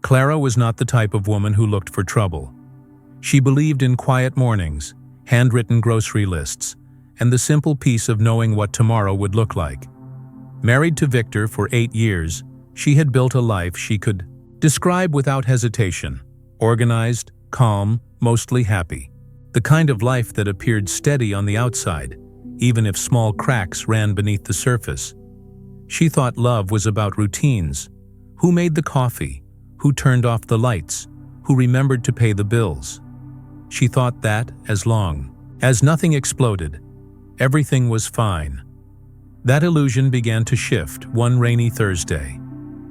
Clara was not the type of woman who looked for trouble. She believed in quiet mornings, handwritten grocery lists, and the simple peace of knowing what tomorrow would look like. Married to Victor for 8 years, she had built a life she could describe without hesitation: organized, calm, mostly happy. The kind of life that appeared steady on the outside, even if small cracks ran beneath the surface. She thought love was about routines: who made the coffee, who turned off the lights, who remembered to pay the bills. She thought that, as long as nothing exploded, everything was fine. That illusion began to shift one rainy Thursday.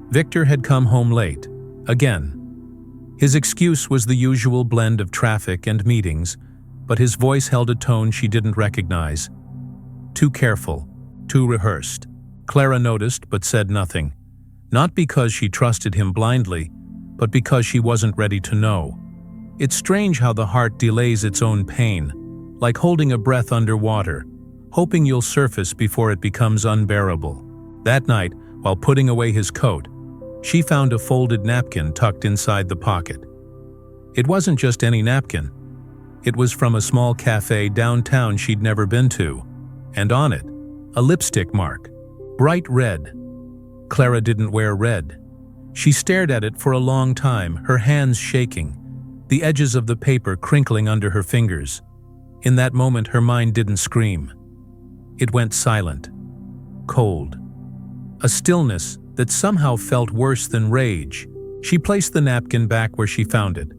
Victor had come home late, again. His excuse was the usual blend of traffic and meetings, but his voice held a tone she didn't recognize. Too careful, too rehearsed. Clara noticed but said nothing. Not because she trusted him blindly, but because she wasn't ready to know. It's strange how the heart delays its own pain, like holding a breath underwater, hoping you'll surface before it becomes unbearable. That night, while putting away his coat, she found a folded napkin tucked inside the pocket. It wasn't just any napkin. It was from a small cafe downtown she'd never been to, and on it, a lipstick mark, bright red. Clara didn't wear red. She stared at it for a long time, her hands shaking, the edges of the paper crinkling under her fingers. In that moment, her mind didn't scream. It went silent, cold. A stillness that somehow felt worse than rage. She placed the napkin back where she found it,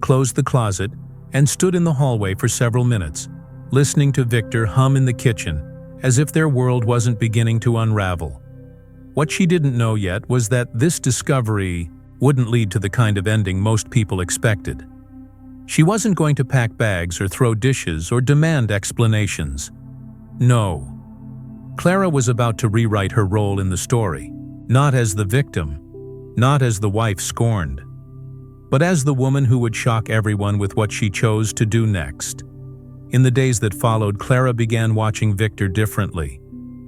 closed the closet, and stood in the hallway for several minutes, listening to Victor hum in the kitchen, as if their world wasn't beginning to unravel. What she didn't know yet was that this discovery wouldn't lead to the kind of ending most people expected. She wasn't going to pack bags or throw dishes or demand explanations. No. Clara was about to rewrite her role in the story, not as the victim, not as the wife scorned, but as the woman who would shock everyone with what she chose to do next. In the days that followed, Clara began watching Victor differently,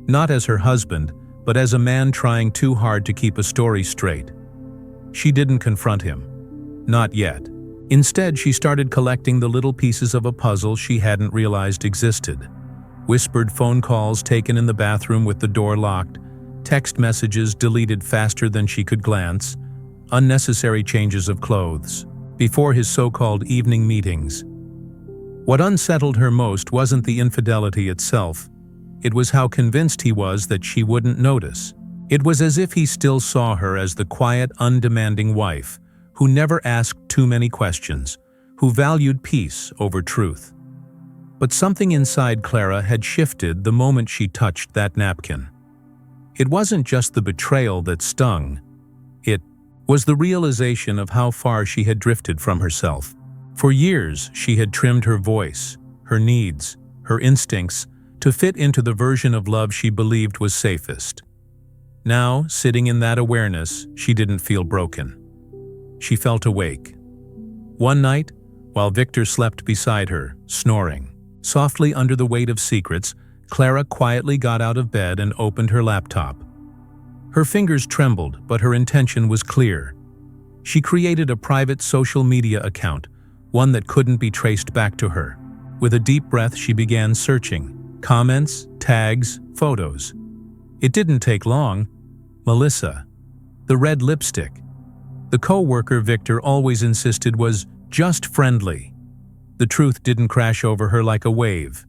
not as her husband, but as a man trying too hard to keep a story straight. She didn't confront him. Not yet. Instead, she started collecting the little pieces of a puzzle she hadn't realized existed. Whispered phone calls taken in the bathroom with the door locked, text messages deleted faster than she could glance, unnecessary changes of clothes, before his so-called evening meetings. What unsettled her most wasn't the infidelity itself. It was how convinced he was that she wouldn't notice. It was as if he still saw her as the quiet, undemanding wife, who never asked too many questions, who valued peace over truth. But something inside Clara had shifted the moment she touched that napkin. It wasn't just the betrayal that stung. It was the realization of how far she had drifted from herself. For years, she had trimmed her voice, her needs, her instincts to fit into the version of love she believed was safest. Now, sitting in that awareness, she didn't feel broken. She felt awake. One night, while Victor slept beside her, snoring softly under the weight of secrets, Clara quietly got out of bed and opened her laptop. Her fingers trembled, but her intention was clear. She created a private social media account, one that couldn't be traced back to her. With a deep breath, she began searching. Comments, tags, photos. It didn't take long. Melissa. The red lipstick. The co-worker Victor always insisted was just friendly. The truth didn't crash over her like a wave.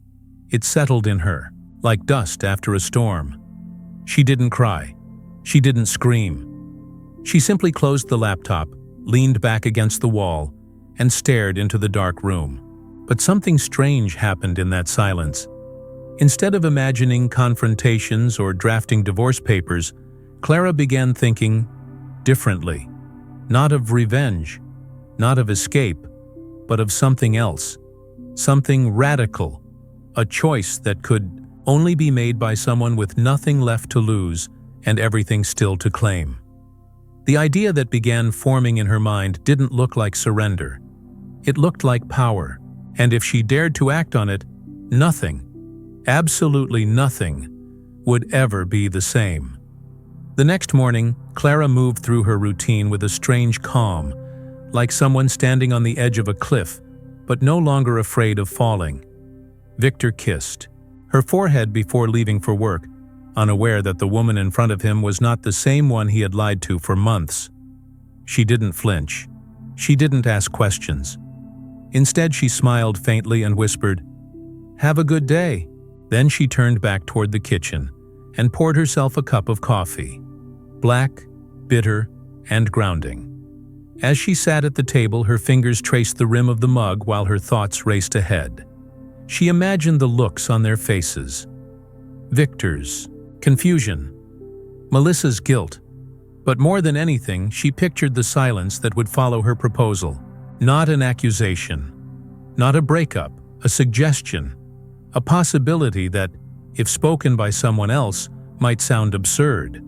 It settled in her, like dust after a storm. She didn't cry. She didn't scream. She simply closed the laptop, leaned back against the wall, and stared into the dark room. But something strange happened in that silence. Instead of imagining confrontations or drafting divorce papers, Clara began thinking differently. Not of revenge, not of escape, but of something else. Something radical. A choice that could only be made by someone with nothing left to lose and everything still to claim. The idea that began forming in her mind didn't look like surrender. It looked like power, and if she dared to act on it, nothing, absolutely nothing, would ever be the same. The next morning, Clara moved through her routine with a strange calm, like someone standing on the edge of a cliff, but no longer afraid of falling. Victor kissed her forehead before leaving for work, unaware that the woman in front of him was not the same one he had lied to for months. She didn't flinch. She didn't ask questions. Instead, she smiled faintly and whispered, "Have a good day." Then she turned back toward the kitchen and poured herself a cup of coffee. Black, bitter, and grounding. As she sat at the table, her fingers traced the rim of the mug while her thoughts raced ahead. She imagined the looks on their faces. Victor's confusion, Melissa's guilt, but more than anything, she pictured the silence that would follow her proposal. Not an accusation, not a breakup, a suggestion, a possibility that, if spoken by someone else, might sound absurd.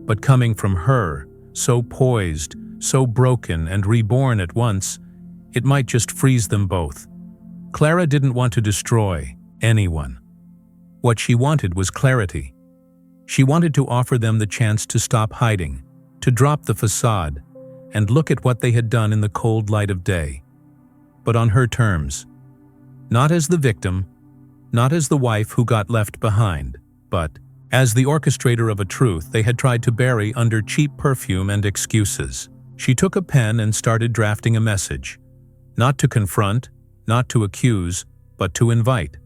But coming from her, so poised, so broken and reborn at once, it might just freeze them both. Clara didn't want to destroy anyone. What she wanted was clarity. She wanted to offer them the chance to stop hiding, to drop the facade, and look at what they had done in the cold light of day. But on her terms. Not as the victim, not as the wife who got left behind, but as the orchestrator of a truth they had tried to bury under cheap perfume and excuses. She took a pen and started drafting a message. Not to confront, not to accuse, but to invite.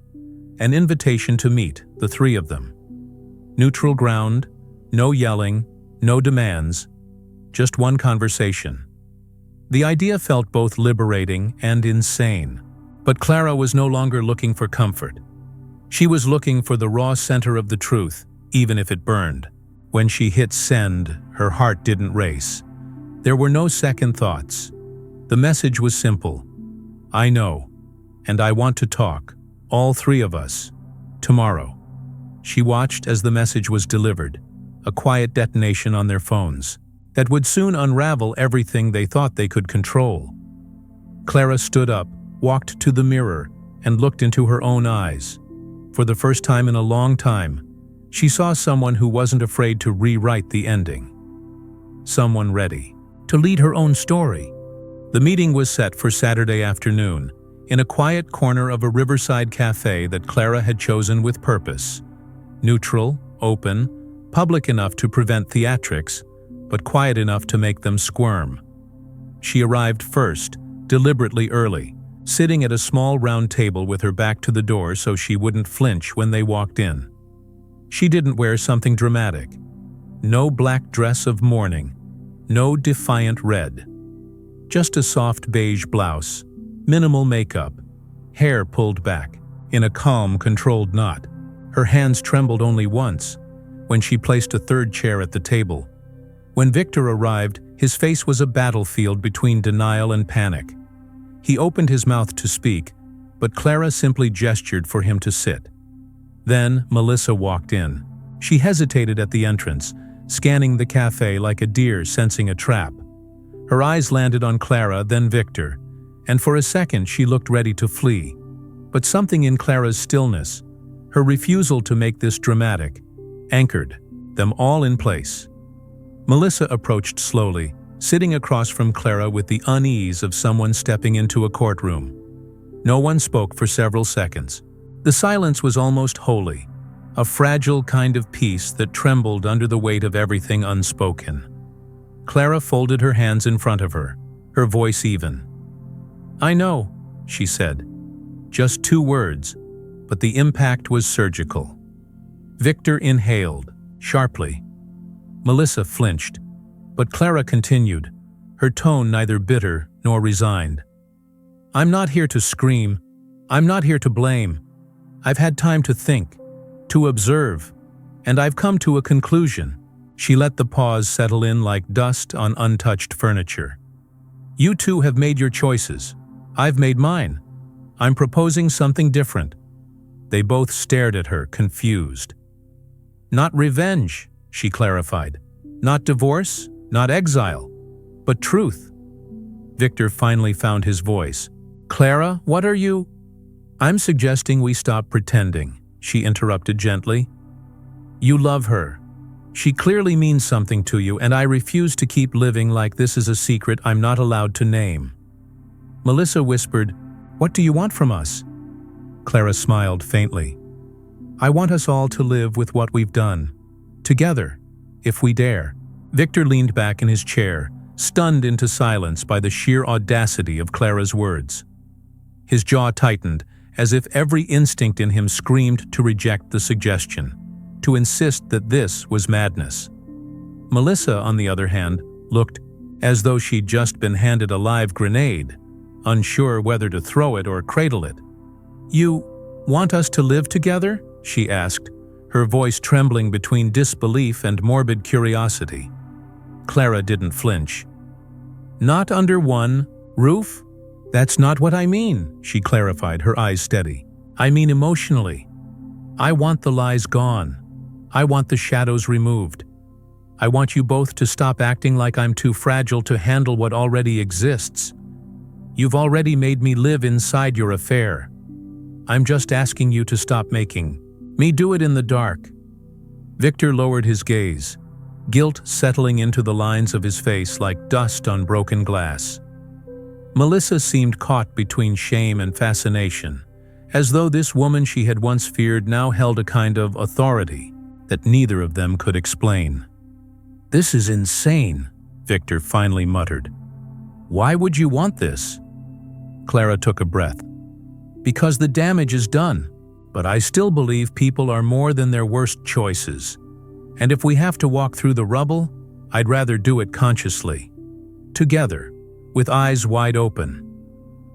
An invitation to meet, the three of them. Neutral ground, no yelling, no demands, just one conversation. The idea felt both liberating and insane. But Clara was no longer looking for comfort. She was looking for the raw center of the truth, even if it burned. When she hit send, her heart didn't race. There were no second thoughts. The message was simple. I know, and I want to talk, all three of us, tomorrow. She watched as the message was delivered, a quiet detonation on their phones that would soon unravel everything they thought they could control. Clara stood up, walked to the mirror, and looked into her own eyes. For the first time in a long time, she saw someone who wasn't afraid to rewrite the ending. Someone ready to lead her own story. The meeting was set for Saturday afternoon, in a quiet corner of a riverside cafe that Clara had chosen with purpose. Neutral, open, public enough to prevent theatrics, but quiet enough to make them squirm. She arrived first, deliberately early, sitting at a small round table with her back to the door so she wouldn't flinch when they walked in. She didn't wear something dramatic. No black dress of mourning, no defiant red. Just a soft beige blouse, minimal makeup, hair pulled back, in a calm, controlled knot. Her hands trembled only once, when she placed a third chair at the table. When Victor arrived, his face was a battlefield between denial and panic. He opened his mouth to speak, but Clara simply gestured for him to sit. Then Melissa walked in. She hesitated at the entrance, scanning the cafe like a deer sensing a trap. Her eyes landed on Clara, then Victor, and for a second she looked ready to flee. But something in Clara's stillness, her refusal to make this dramatic, anchored them all in place. Melissa approached slowly, sitting across from Clara with the unease of someone stepping into a courtroom. No one spoke for several seconds. The silence was almost holy, a fragile kind of peace that trembled under the weight of everything unspoken. Clara folded her hands in front of her, her voice even. "I know," she said. Just 2 words, but the impact was surgical. Victor inhaled, sharply. Melissa flinched, but Clara continued, her tone neither bitter nor resigned. "I'm not here to scream. I'm not here to blame. I've had time to think, to observe, and I've come to a conclusion." She let the pause settle in like dust on untouched furniture. "You two have made your choices. I've made mine. I'm proposing something different." They both stared at her, confused. "Not revenge," she clarified. "Not divorce, not exile, but truth." Victor finally found his voice. "Clara, what are you—" "I'm suggesting we stop pretending," she interrupted gently. "You love her. She clearly means something to you, and I refuse to keep living like this is a secret I'm not allowed to name." Melissa whispered, "What do you want from us?" Clara smiled faintly. "I want us all to live with what we've done. Together, if we dare." Victor leaned back in his chair, stunned into silence by the sheer audacity of Clara's words. His jaw tightened, as if every instinct in him screamed to reject the suggestion, to insist that this was madness. Melissa, on the other hand, looked as though she'd just been handed a live grenade, unsure whether to throw it or cradle it. "You want us to live together?" she asked, her voice trembling between disbelief and morbid curiosity. Clara didn't flinch. "Not under one roof? That's not what I mean," she clarified, her eyes steady. "I mean emotionally. I want the lies gone. I want the shadows removed. I want you both to stop acting like I'm too fragile to handle what already exists. You've already made me live inside your affair. I'm just asking you to stop making me do it in the dark." Victor lowered his gaze, guilt settling into the lines of his face like dust on broken glass. Melissa seemed caught between shame and fascination, as though this woman she had once feared now held a kind of authority that neither of them could explain. "This is insane," Victor finally muttered. "Why would you want this?" Clara took a breath. "Because the damage is done, but I still believe people are more than their worst choices. And if we have to walk through the rubble, I'd rather do it consciously. Together, with eyes wide open."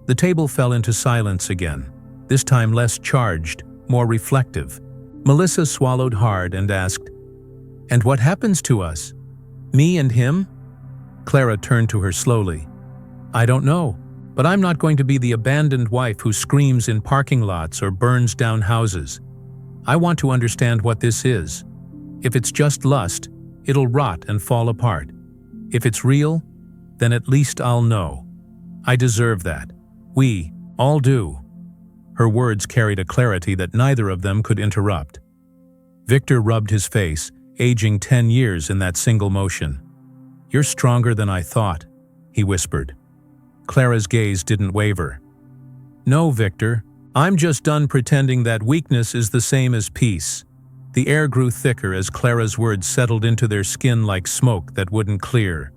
The table fell into silence again, this time less charged, more reflective. Melissa swallowed hard and asked, "And what happens to us? Me and him?" Clara turned to her slowly. "I don't know, but I'm not going to be the abandoned wife who screams in parking lots or burns down houses. I want to understand what this is. If it's just lust, it'll rot and fall apart. If it's real, then at least I'll know. I deserve that. We all do." Her words carried a clarity that neither of them could interrupt. Victor rubbed his face, aging 10 years in that single motion. "You're stronger than I thought," he whispered. Clara's gaze didn't waver. "No, Victor, I'm just done pretending that weakness is the same as peace." The air grew thicker as Clara's words settled into their skin like smoke that wouldn't clear.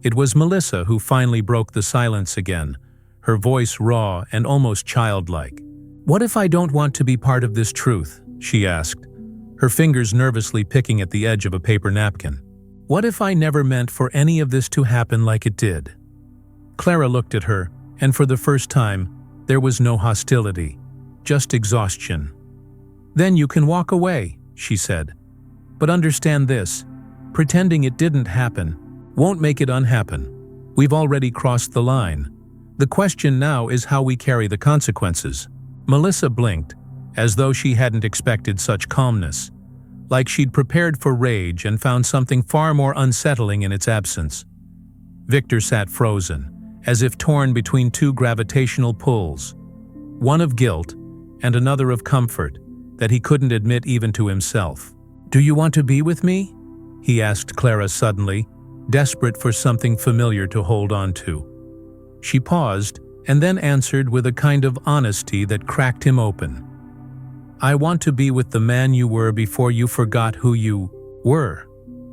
It was Melissa who finally broke the silence again, her voice raw and almost childlike. "What if I don't want to be part of this truth?" she asked, her fingers nervously picking at the edge of a paper napkin. "What if I never meant for any of this to happen like it did?" Clara looked at her, and for the first time, there was no hostility, just exhaustion. "Then you can walk away," she said. "But understand this, pretending it didn't happen won't make it unhappen. We've already crossed the line. The question now is how we carry the consequences." Melissa blinked, as though she hadn't expected such calmness, like she'd prepared for rage and found something far more unsettling in its absence. Victor sat frozen, as if torn between two gravitational pulls, one of guilt and another of comfort that he couldn't admit even to himself. "Do you want to be with me?" he asked Clara suddenly, desperate for something familiar to hold on to. She paused and then answered with a kind of honesty that cracked him open. "I want to be with the man you were before you forgot who you were,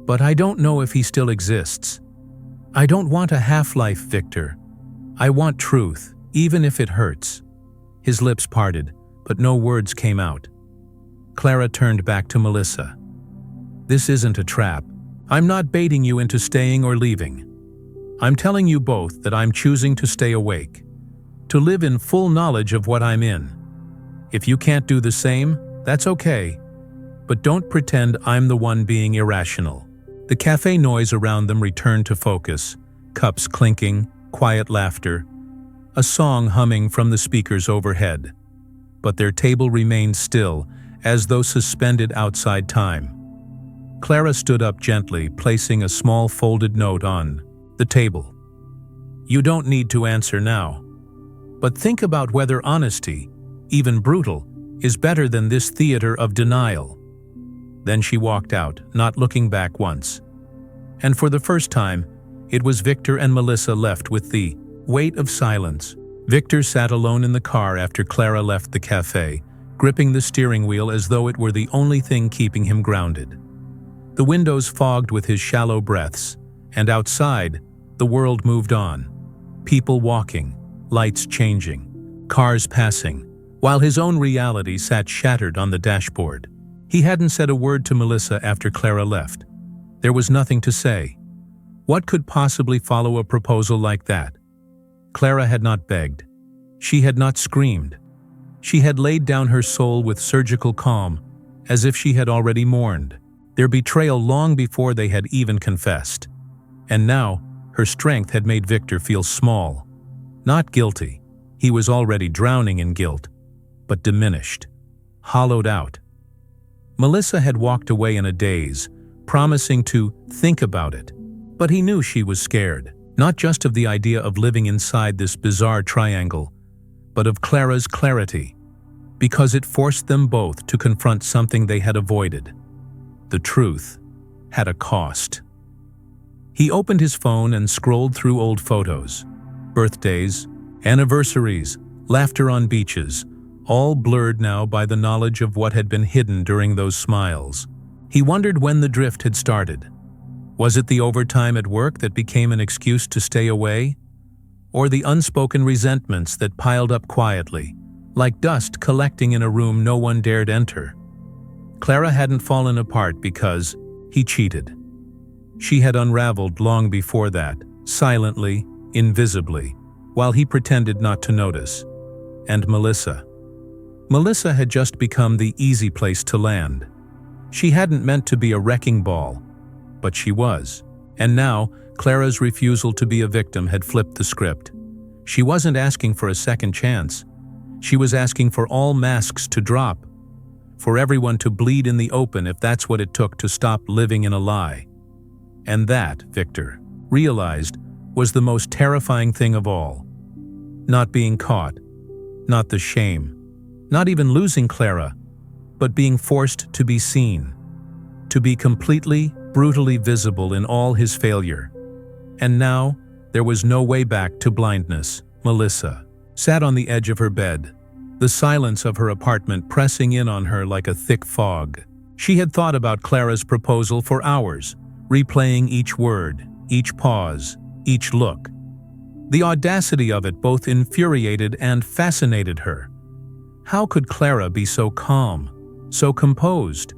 but I don't know if he still exists. I don't want a half-life, Victor. I want truth, even if it hurts." His lips parted, but no words came out. Clara turned back to Melissa. "This isn't a trap. I'm not baiting you into staying or leaving. I'm telling you both that I'm choosing to stay awake, to live in full knowledge of what I'm in. If you can't do the same, that's okay. But don't pretend I'm the one being irrational." The cafe noise around them returned to focus, cups clinking, quiet laughter, a song humming from the speakers overhead. But their table remained still, as though suspended outside time. Clara stood up gently, placing a small folded note on the table. "You don't need to answer now. But think about whether honesty, even brutal, is better than this theater of denial." Then she walked out, not looking back once. And for the first time, it was Victor and Melissa left with the weight of silence. Victor sat alone in the car after Clara left the cafe, gripping the steering wheel as though it were the only thing keeping him grounded. The windows fogged with his shallow breaths, and outside, the world moved on. People walking, lights changing, cars passing, while his own reality sat shattered on the dashboard. He hadn't said a word to Melissa after Clara left. There was nothing to say. What could possibly follow a proposal like that? Clara had not begged. She had not screamed. She had laid down her soul with surgical calm, as if she had already mourned their betrayal long before they had even confessed. And now, her strength had made Victor feel small. Not guilty. He was already drowning in guilt, but diminished, hollowed out. Melissa had walked away in a daze, promising to think about it. But he knew she was scared, not just of the idea of living inside this bizarre triangle, but of Clara's clarity, because it forced them both to confront something they had avoided. The truth had a cost. He opened his phone and scrolled through old photos. Birthdays, anniversaries, laughter on beaches, all blurred now by the knowledge of what had been hidden during those smiles. He wondered when the drift had started. Was it the overtime at work that became an excuse to stay away? Or the unspoken resentments that piled up quietly, like dust collecting in a room no one dared enter? Clara hadn't fallen apart because he cheated. She had unraveled long before that, silently, invisibly, while he pretended not to notice. And Melissa. Melissa had just become the easy place to land. She hadn't meant to be a wrecking ball, but she was. And now, Clara's refusal to be a victim had flipped the script. She wasn't asking for a second chance. She was asking for all masks to drop, for everyone to bleed in the open if that's what it took to stop living in a lie. And that, Victor realized, was the most terrifying thing of all. Not being caught, not the shame, not even losing Clara, but being forced to be seen, to be completely, brutally visible in all his failure. And now, there was no way back to blindness. Melissa sat on the edge of her bed, the silence of her apartment pressing in on her like a thick fog. She had thought about Clara's proposal for hours, replaying each word, each pause, each look. The audacity of it both infuriated and fascinated her. How could Clara be so calm, so composed?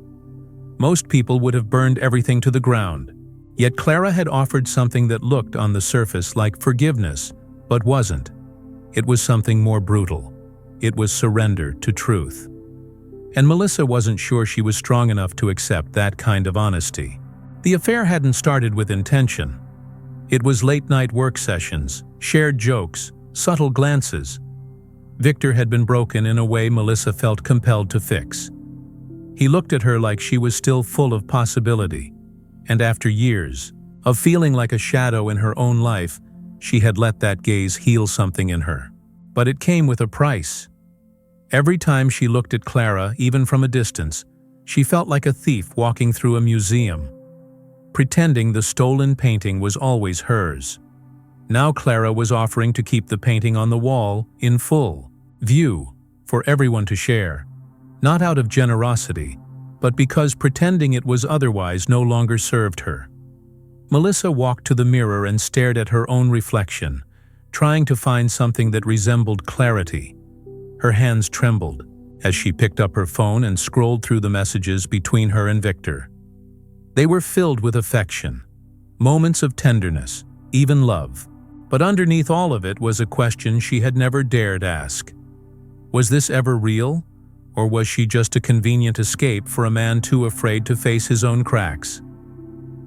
Most people would have burned everything to the ground. Yet Clara had offered something that looked on the surface like forgiveness, but wasn't. It was something more brutal. It was surrender to truth. And Melissa wasn't sure she was strong enough to accept that kind of honesty. The affair hadn't started with intention. It was late-night work sessions, shared jokes, subtle glances. Victor had been broken in a way Melissa felt compelled to fix. He looked at her like she was still full of possibility, and after years of feeling like a shadow in her own life, she had let that gaze heal something in her. But it came with a price. Every time she looked at Clara, even from a distance, she felt like a thief walking through a museum, pretending the stolen painting was always hers. Now Clara was offering to keep the painting on the wall, in full view, for everyone to share, not out of generosity, but because pretending it was otherwise no longer served her. Melissa walked to the mirror and stared at her own reflection, trying to find something that resembled clarity. Her hands trembled as she picked up her phone and scrolled through the messages between her and Victor. They were filled with affection, moments of tenderness, even love. But underneath all of it was a question she had never dared ask. Was this ever real? Or was she just a convenient escape for a man too afraid to face his own cracks?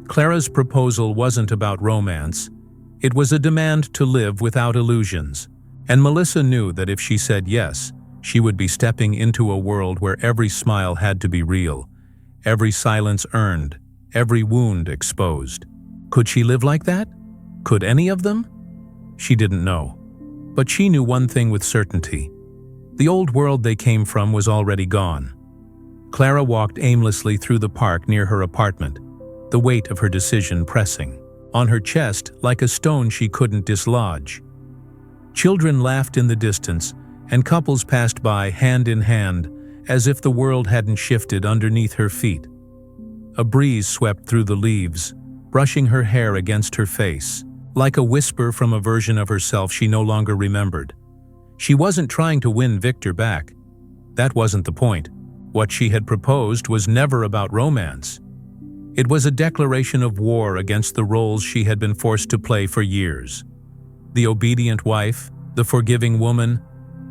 Clara's proposal wasn't about romance. It was a demand to live without illusions. And Melissa knew that if she said yes, she would be stepping into a world where every smile had to be real, every silence earned, every wound exposed. Could she live like that? Could any of them? She didn't know. But she knew one thing with certainty. The old world they came from was already gone. Clara walked aimlessly through the park near her apartment, the weight of her decision pressing on her chest like a stone she couldn't dislodge. Children laughed in the distance, and couples passed by hand in hand, as if the world hadn't shifted underneath her feet. A breeze swept through the leaves, brushing her hair against her face, like a whisper from a version of herself she no longer remembered. She wasn't trying to win Victor back. That wasn't the point. What she had proposed was never about romance. It was a declaration of war against the roles she had been forced to play for years. The obedient wife, the forgiving woman,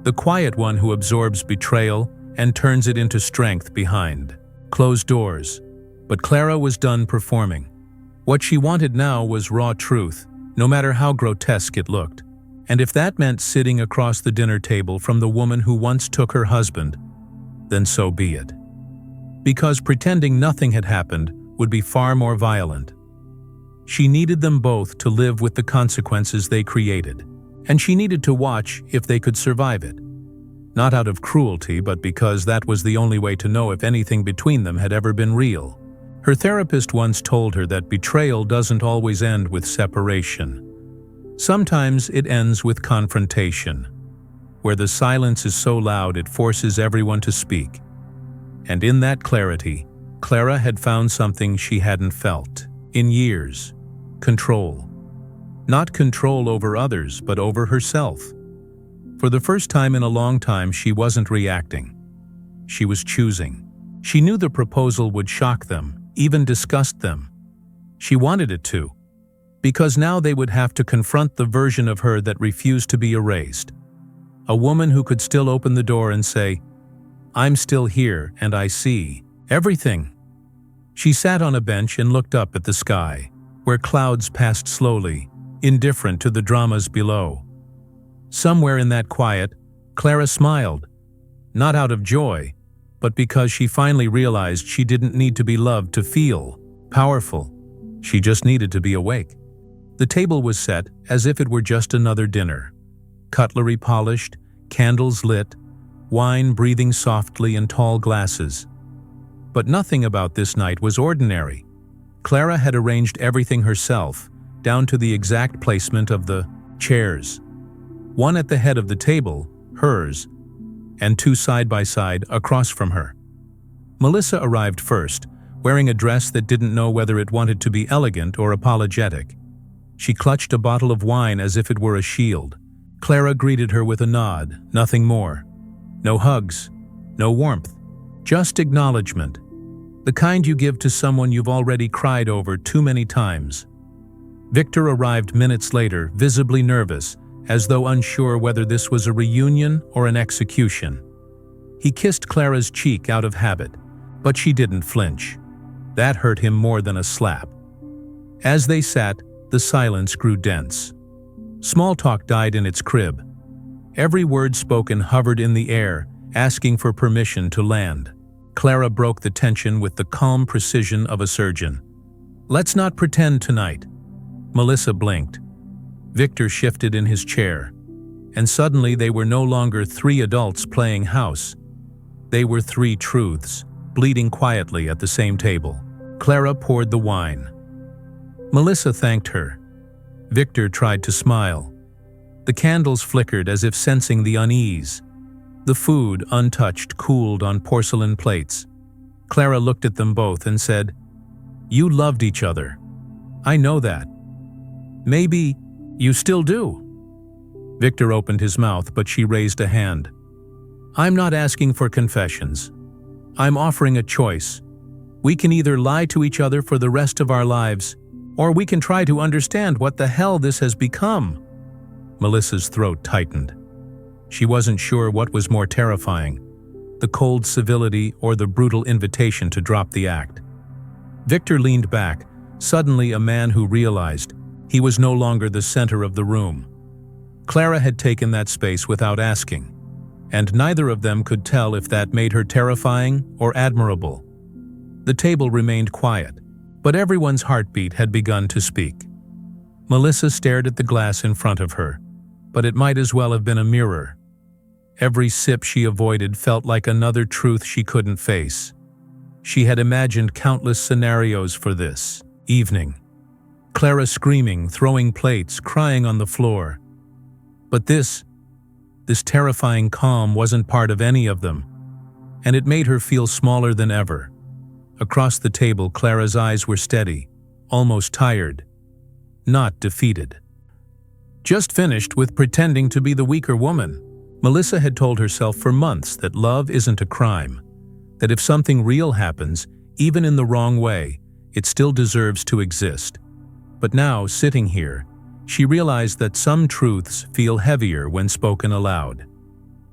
the quiet one who absorbs betrayal and turns it into strength behind closed doors. But Clara was done performing. What she wanted now was raw truth, no matter how grotesque it looked. And if that meant sitting across the dinner table from the woman who once took her husband, then so be it. Because pretending nothing had happened would be far more violent. She needed them both to live with the consequences they created, and she needed to watch if they could survive it. Not out of cruelty, but because that was the only way to know if anything between them had ever been real. Her therapist once told her that betrayal doesn't always end with separation. Sometimes it ends with confrontation, where the silence is so loud it forces everyone to speak. And in that clarity, Clara had found something she hadn't felt in years: control. Not control over others, but over herself. For the first time in a long time, she wasn't reacting. She was choosing. She knew the proposal would shock them, even disgust them. She wanted it to, because now they would have to confront the version of her that refused to be erased. A woman who could still open the door and say, "I'm still here and I see everything." She sat on a bench and looked up at the sky, where clouds passed slowly, indifferent to the dramas below. Somewhere in that quiet, Clara smiled, not out of joy, but because she finally realized she didn't need to be loved to feel powerful. She just needed to be awake. The table was set as if it were just another dinner. Cutlery polished, candles lit, wine breathing softly in tall glasses. But nothing about this night was ordinary. Clara had arranged everything herself, down to the exact placement of the chairs. One at the head of the table, hers, and two side by side across from her. Melissa arrived first, wearing a dress that didn't know whether it wanted to be elegant or apologetic. She clutched a bottle of wine as if it were a shield. Clara greeted her with a nod, nothing more. No hugs, no warmth, just acknowledgement. The kind you give to someone you've already cried over too many times. Victor arrived minutes later, visibly nervous, as though unsure whether this was a reunion or an execution. He kissed Clara's cheek out of habit, but she didn't flinch. That hurt him more than a slap. As they sat, the silence grew dense. Small talk died in its crib. Every word spoken hovered in the air, asking for permission to land. Clara broke the tension with the calm precision of a surgeon. "Let's not pretend tonight." Melissa blinked. Victor shifted in his chair, and suddenly they were no longer three adults playing house. They were three truths, bleeding quietly at the same table. Clara poured the wine. Melissa thanked her. Victor tried to smile. The candles flickered as if sensing the unease. The food, untouched, cooled on porcelain plates. Clara looked at them both and said, "You loved each other. I know that. Maybe you still do." Victor opened his mouth, but she raised a hand. "I'm not asking for confessions. I'm offering a choice. We can either lie to each other for the rest of our lives, or we can try to understand what the hell this has become." Melissa's throat tightened. She wasn't sure what was more terrifying, the cold civility or the brutal invitation to drop the act. Victor leaned back, suddenly a man who realized he was no longer the center of the room. Clara had taken that space without asking, and neither of them could tell if that made her terrifying or admirable. The table remained quiet, but everyone's heartbeat had begun to speak. Melissa stared at the glass in front of her, but it might as well have been a mirror. Every sip she avoided felt like another truth she couldn't face. She had imagined countless scenarios for this evening. Clara screaming, throwing plates, crying on the floor. But this terrifying calm wasn't part of any of them, and it made her feel smaller than ever. Across the table, Clara's eyes were steady, almost tired, not defeated. Just finished with pretending to be the weaker woman. Melissa had told herself for months that love isn't a crime, that if something real happens, even in the wrong way, it still deserves to exist. But now, sitting here, she realized that some truths feel heavier when spoken aloud.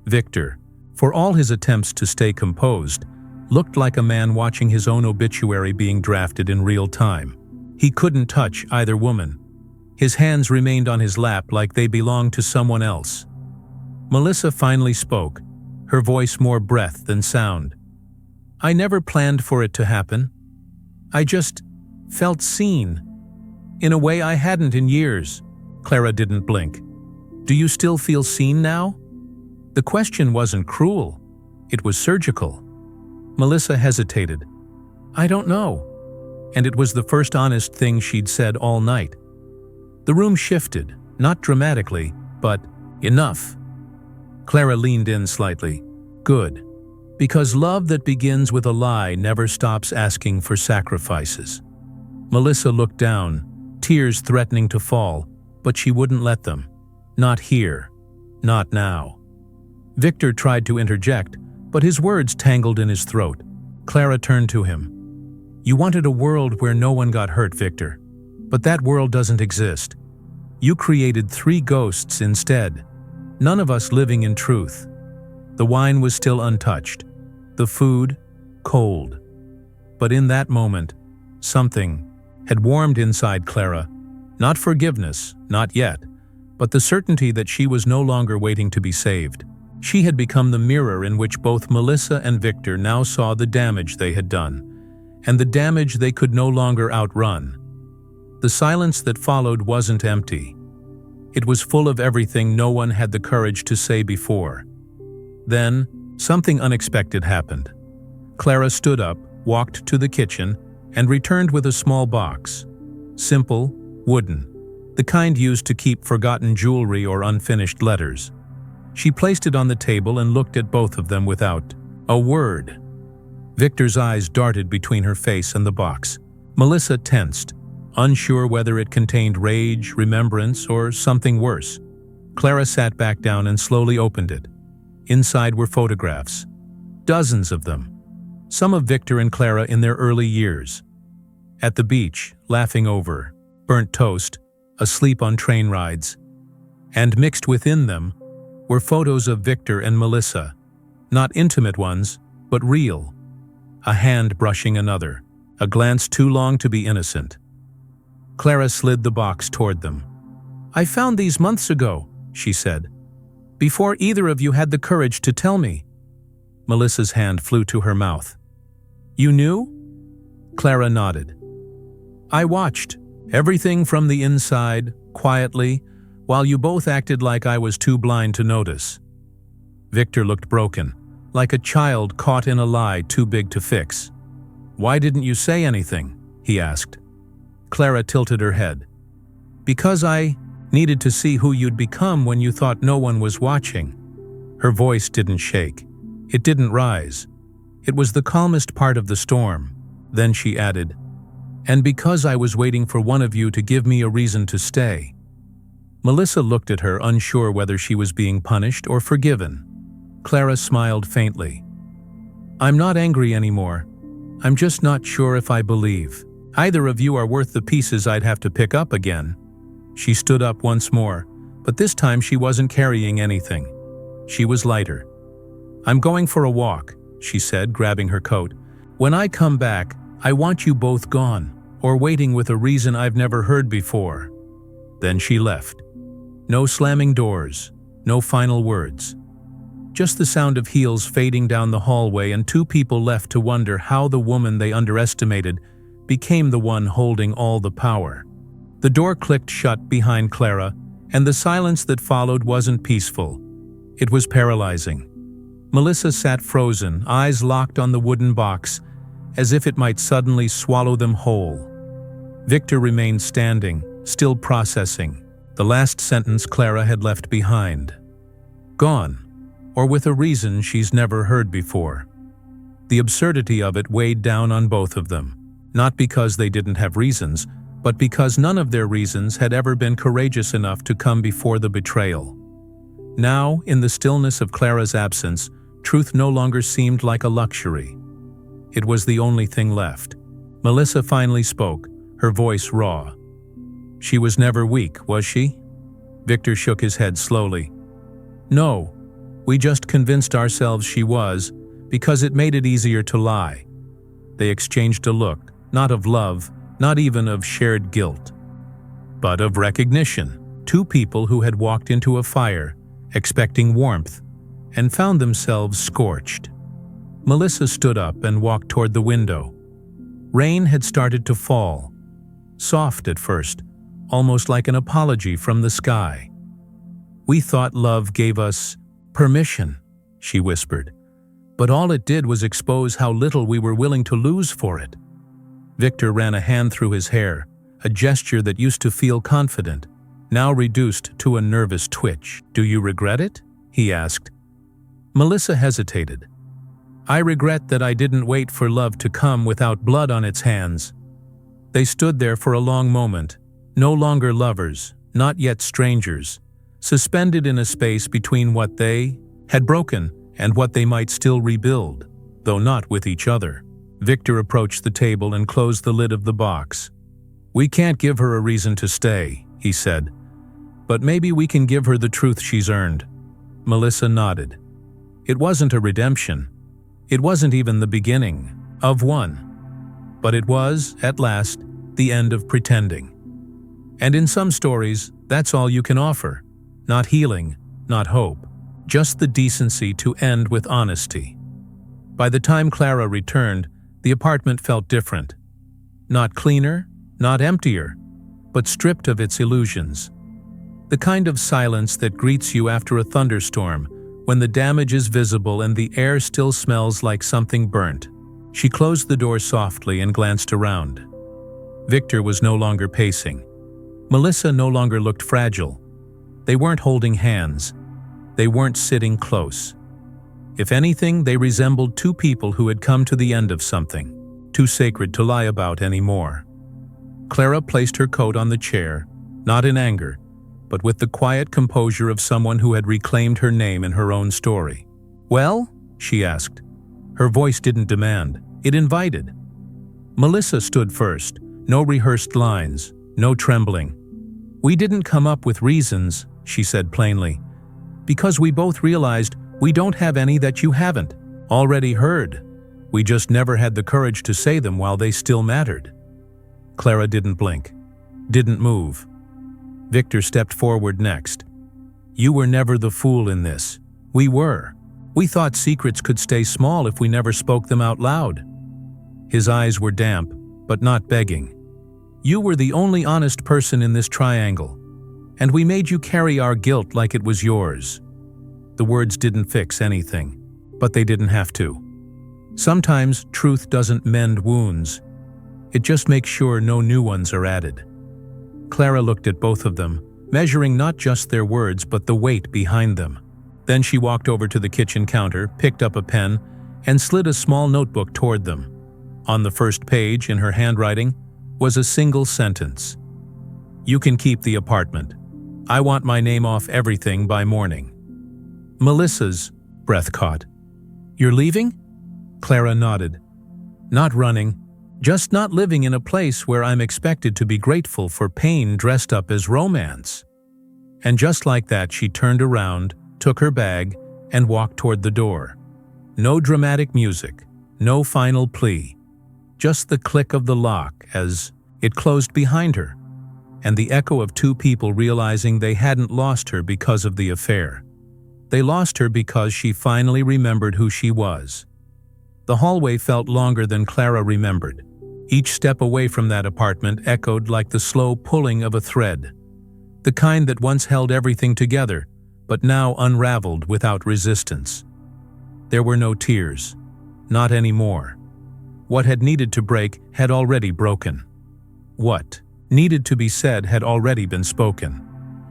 Victor, for all his attempts to stay composed, looked like a man watching his own obituary being drafted in real time. He couldn't touch either woman. His hands remained on his lap like they belonged to someone else. Melissa finally spoke, her voice more breath than sound. "I never planned for it to happen. I just felt seen. In a way I hadn't in years." Clara didn't blink. "Do you still feel seen now?" The question wasn't cruel. It was surgical. Melissa hesitated. "I don't know." And it was the first honest thing she'd said all night. The room shifted, not dramatically, but enough. Clara leaned in slightly. "Good. Because love that begins with a lie never stops asking for sacrifices." Melissa looked down, tears threatening to fall, but she wouldn't let them. Not here. Not now. Victor tried to interject, but his words tangled in his throat. Clara turned to him. "You wanted a world where no one got hurt, Victor. But that world doesn't exist. You created 3 ghosts instead, none of us living in truth." The wine was still untouched, the food cold. But in that moment, something had warmed inside Clara. Not forgiveness, not yet, but the certainty that she was no longer waiting to be saved. She had become the mirror in which both Melissa and Victor now saw the damage they had done, and the damage they could no longer outrun. The silence that followed wasn't empty. It was full of everything no one had the courage to say before. Then, something unexpected happened. Clara stood up, walked to the kitchen, and returned with a small box. Simple, wooden, the kind used to keep forgotten jewelry or unfinished letters. She placed it on the table and looked at both of them without a word. Victor's eyes darted between her face and the box. Melissa tensed, unsure whether it contained rage, remembrance, or something worse. Clara sat back down and slowly opened it. Inside were photographs. Dozens of them. Some of Victor and Clara in their early years. At the beach, laughing over, burnt toast, asleep on train rides. And mixed within them were photos of Victor and Melissa. Not intimate ones, but real. A hand brushing another. A glance too long to be innocent. Clara slid the box toward them. "I found these months ago," she said. "Before either of you had the courage to tell me." Melissa's hand flew to her mouth. "You knew?" Clara nodded. "I watched. Everything from the inside, quietly, while you both acted like I was too blind to notice." Victor looked broken, like a child caught in a lie too big to fix. "Why didn't you say anything?" he asked. Clara tilted her head. "Because I needed to see who you'd become when you thought no one was watching." Her voice didn't shake. It didn't rise. It was the calmest part of the storm. Then she added, "And because I was waiting for one of you to give me a reason to stay." Melissa looked at her, unsure whether she was being punished or forgiven. Clara smiled faintly. "I'm not angry anymore. I'm just not sure if I believe. Either of you are worth the pieces I'd have to pick up again." She stood up once more, but this time she wasn't carrying anything. She was lighter. "I'm going for a walk," she said, grabbing her coat. "When I come back, I want you both gone, or waiting with a reason I've never heard before." Then she left. No slamming doors, no final words. Just the sound of heels fading down the hallway and 2 people left to wonder how the woman they underestimated became the one holding all the power. The door clicked shut behind Clara, and the silence that followed wasn't peaceful. It was paralyzing. Melissa sat frozen, eyes locked on the wooden box, as if it might suddenly swallow them whole. Victor remained standing, still processing the last sentence Clara had left behind. Gone, or with a reason she's never heard before. The absurdity of it weighed down on both of them, not because they didn't have reasons, but because none of their reasons had ever been courageous enough to come before the betrayal. Now, in the stillness of Clara's absence, truth no longer seemed like a luxury. It was the only thing left. Melissa finally spoke, her voice raw. She was never weak, was she? Victor shook his head slowly. No, we just convinced ourselves she was, because it made it easier to lie. They exchanged a look, not of love, not even of shared guilt, but of recognition. Two people who had walked into a fire, expecting warmth, and found themselves scorched. Melissa stood up and walked toward the window. Rain had started to fall, soft at first, almost like an apology from the sky. We thought love gave us permission, she whispered, but all it did was expose how little we were willing to lose for it. Victor ran a hand through his hair, a gesture that used to feel confident, now reduced to a nervous twitch. Do you regret it? He asked. Melissa hesitated. I regret that I didn't wait for love to come without blood on its hands. They stood there for a long moment, no longer lovers, not yet strangers, suspended in a space between what they had broken and what they might still rebuild, though not with each other. Victor approached the table and closed the lid of the box. We can't give her a reason to stay, he said, but maybe we can give her the truth she's earned. Melissa nodded. It wasn't a redemption. It wasn't even the beginning of one. But it was, at last, the end of pretending. And in some stories, that's all you can offer. Not healing, not hope, just the decency to end with honesty. By the time Clara returned, the apartment felt different. Not cleaner, not emptier, but stripped of its illusions. The kind of silence that greets you after a thunderstorm, when the damage is visible and the air still smells like something burnt. She closed the door softly and glanced around. Victor was no longer pacing. Melissa no longer looked fragile. They weren't holding hands. They weren't sitting close. If anything, they resembled two people who had come to the end of something, too sacred to lie about anymore. Clara placed her coat on the chair, not in anger, but with the quiet composure of someone who had reclaimed her name in her own story. Well? She asked. Her voice didn't demand, it invited. Melissa stood first, no rehearsed lines, no trembling. We didn't come up with reasons, she said plainly, because we both realized we don't have any that you haven't already heard. We just never had the courage to say them while they still mattered. Clara didn't blink, didn't move. Victor stepped forward next. You were never the fool in this. We were. We thought secrets could stay small if we never spoke them out loud. His eyes were damp, but not begging. You were the only honest person in this triangle, and we made you carry our guilt like it was yours. The words didn't fix anything, but they didn't have to. Sometimes truth doesn't mend wounds. It just makes sure no new ones are added. Clara looked at both of them, measuring not just their words but the weight behind them. Then she walked over to the kitchen counter, picked up a pen, and slid a small notebook toward them. On the first page, in her handwriting, was a single sentence. You can keep the apartment. I want my name off everything by morning. Melissa's breath caught. You're leaving? Clara nodded. Not running, just not living in a place where I'm expected to be grateful for pain dressed up as romance. And just like that, she turned around, took her bag, and walked toward the door. No dramatic music, no final plea. Just the click of the lock as it closed behind her, and the echo of two people realizing they hadn't lost her because of the affair. They lost her because she finally remembered who she was. The hallway felt longer than Clara remembered. Each step away from that apartment echoed like the slow pulling of a thread, the kind that once held everything together, but now unraveled without resistance. There were no tears, not anymore. What had needed to break had already broken. What needed to be said had already been spoken.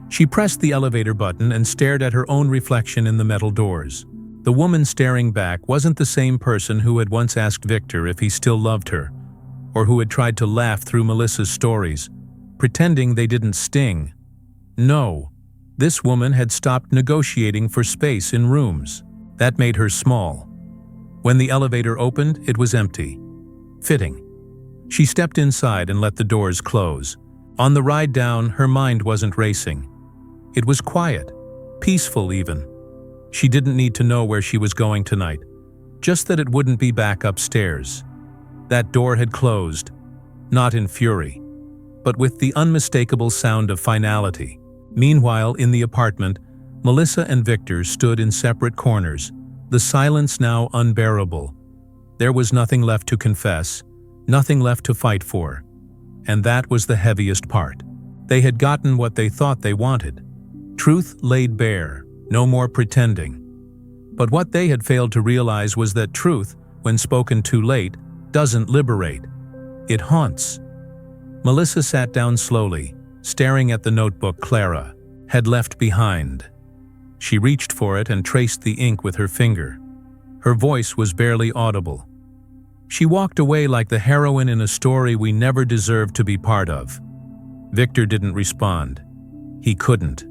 She pressed the elevator button and stared at her own reflection in the metal doors. The woman staring back wasn't the same person who had once asked Victor if he still loved her, or who had tried to laugh through Melissa's stories, pretending they didn't sting. No, this woman had stopped negotiating for space in rooms. That made her small. When the elevator opened, it was empty. Fitting. She stepped inside and let the doors close. On the ride down, her mind wasn't racing. It was quiet, peaceful even. She didn't need to know where she was going tonight, just that it wouldn't be back upstairs. That door had closed, not in fury, but with the unmistakable sound of finality. Meanwhile, in the apartment, Melissa and Victor stood in separate corners, the silence now unbearable. There was nothing left to confess, nothing left to fight for. And that was the heaviest part. They had gotten what they thought they wanted. Truth laid bare, no more pretending. But what they had failed to realize was that truth, when spoken too late, doesn't liberate. It haunts. Melissa sat down slowly, staring at the notebook Clara had left behind. She reached for it and traced the ink with her finger. Her voice was barely audible. She walked away like the heroine in a story we never deserved to be part of. Victor didn't respond. He couldn't.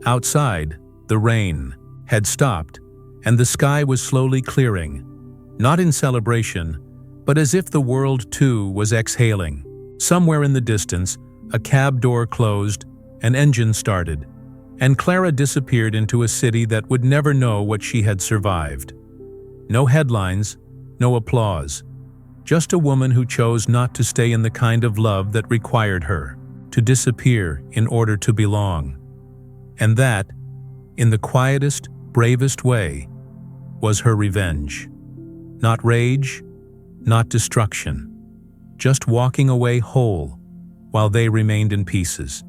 Outside, the rain had stopped, and the sky was slowly clearing, not in celebration, but as if the world too was exhaling. Somewhere in the distance, a cab door closed, an engine started, and Clara disappeared into a city that would never know what she had survived. No headlines, no applause, just a woman who chose not to stay in the kind of love that required her to disappear in order to belong. And that, in the quietest, bravest way, was her revenge. Not rage, not destruction, just walking away whole while they remained in pieces.